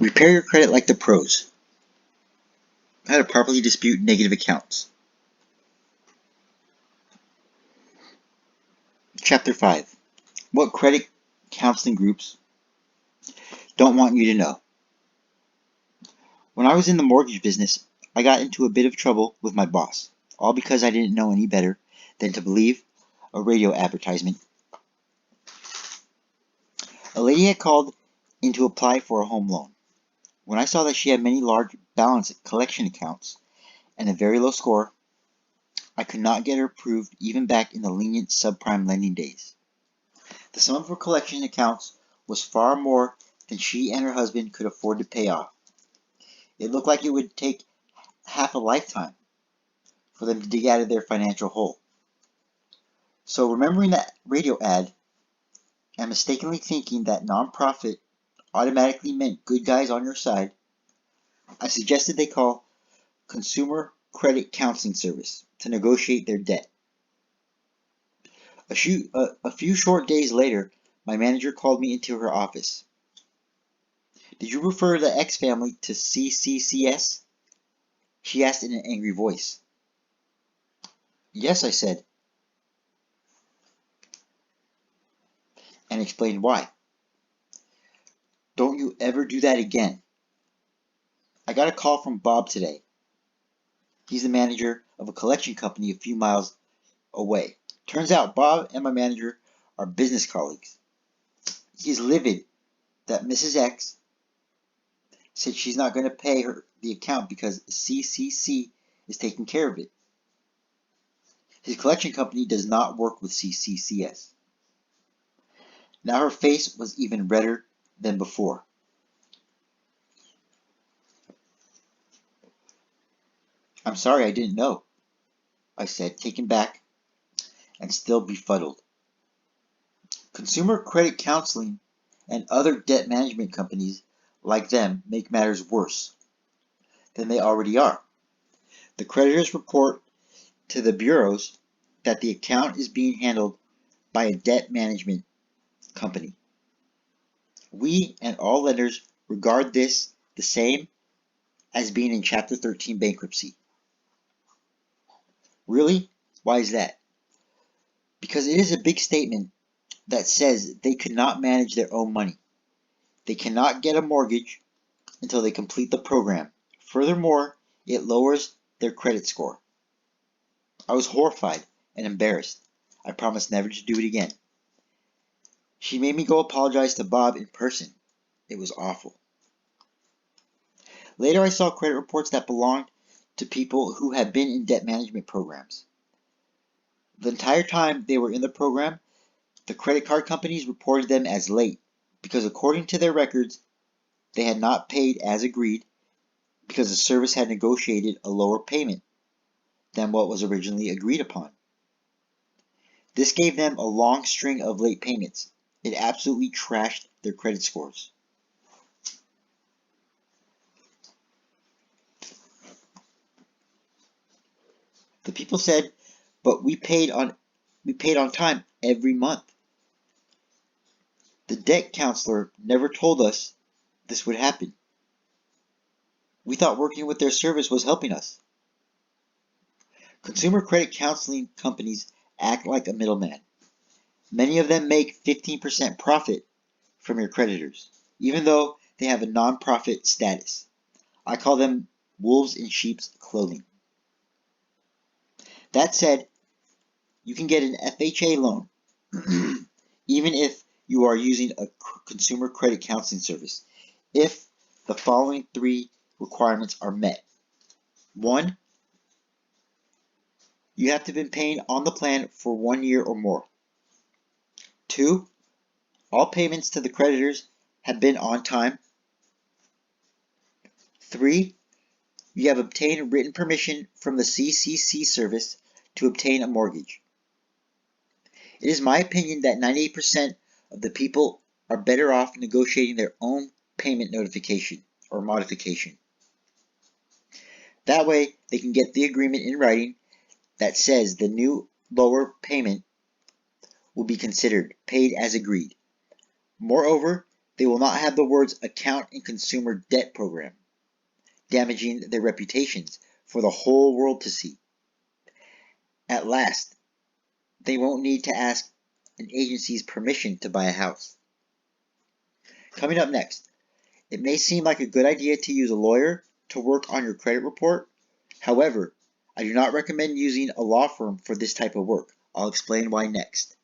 Repair your credit like the pros. How to properly dispute negative accounts. Chapter 5. What credit counseling groups don't want you to know. When I was in the mortgage business, I got into a bit of trouble with my boss, all because I didn't know any better than to believe a radio advertisement. A lady had called in to apply for a home loan. When I saw that she had many large balance collection accounts and a very low score, I could not get her approved even back in the lenient subprime lending days. The sum of her collection accounts was far more than she and her husband could afford to pay off. It looked like it would take half a lifetime for them to dig out of their financial hole. So remembering that radio ad and mistakenly thinking that nonprofit automatically meant good guys on your side, I suggested they call Consumer Credit Counseling Service to negotiate their debt. A few short days later, my manager called me into her office. "Did you refer the X family to CCCS?" she asked in an angry voice. "Yes," I said, and explained why. "Don't you ever do that again. I got a call from Bob today. He's the manager of a collection company a few miles away. Turns out Bob and my manager are business colleagues. He is livid that Mrs. X said she's not going to pay her the account because CCC is taking care of it. His collection company does not work with CCCS." Now her face was even redder than before. "I'm sorry, I didn't know," I said, taken back and still befuddled. Consumer credit counseling and other debt management companies like them make matters worse than they already are. The creditors report to the bureaus that the account is being handled by a debt management company. We and all lenders regard this the same as being in Chapter 13 bankruptcy. Really? Why is that? Because it is a big statement that says they could not manage their own money. They cannot get a mortgage until they complete the program. Furthermore, it lowers their credit score. I was horrified and embarrassed. I promised never to do it again. She made me go apologize to Bob in person. It was awful. Later, I saw credit reports that belonged to people who had been in debt management programs. The entire time they were in the program, the credit card companies reported them as late because according to their records, they had not paid as agreed because the service had negotiated a lower payment than what was originally agreed upon. This gave them a long string of late payments. It absolutely trashed their credit scores. The people said, "But we paid on time every month." The debt counselor never told us this would happen. We thought working with their service was helping us. Consumer credit counseling companies act like a middleman. Many of them make 15% profit from your creditors, even though they have a non-profit status. I call them wolves in sheep's clothing. That said, you can get an FHA loan, even if you are using a consumer credit counseling service, if the following 3 requirements are met. 1, you have to have been paying on the plan for 1 year or more. 2, all payments to the creditors have been on time. 3, you have obtained written permission from the CCC service to obtain a mortgage. It is my opinion that 98% of the people are better off negotiating their own payment notification or modification. That way, they can get the agreement in writing that says the new lower payment will be considered paid as agreed. Moreover, They will not have the words account and consumer debt program, damaging their reputations for the whole world to see. At last, they won't need to ask an agency's permission to buy a house. Coming up next, it may seem like a good idea to use a lawyer to work on your credit report. However, I do not recommend using a law firm for this type of work. I'll explain why next.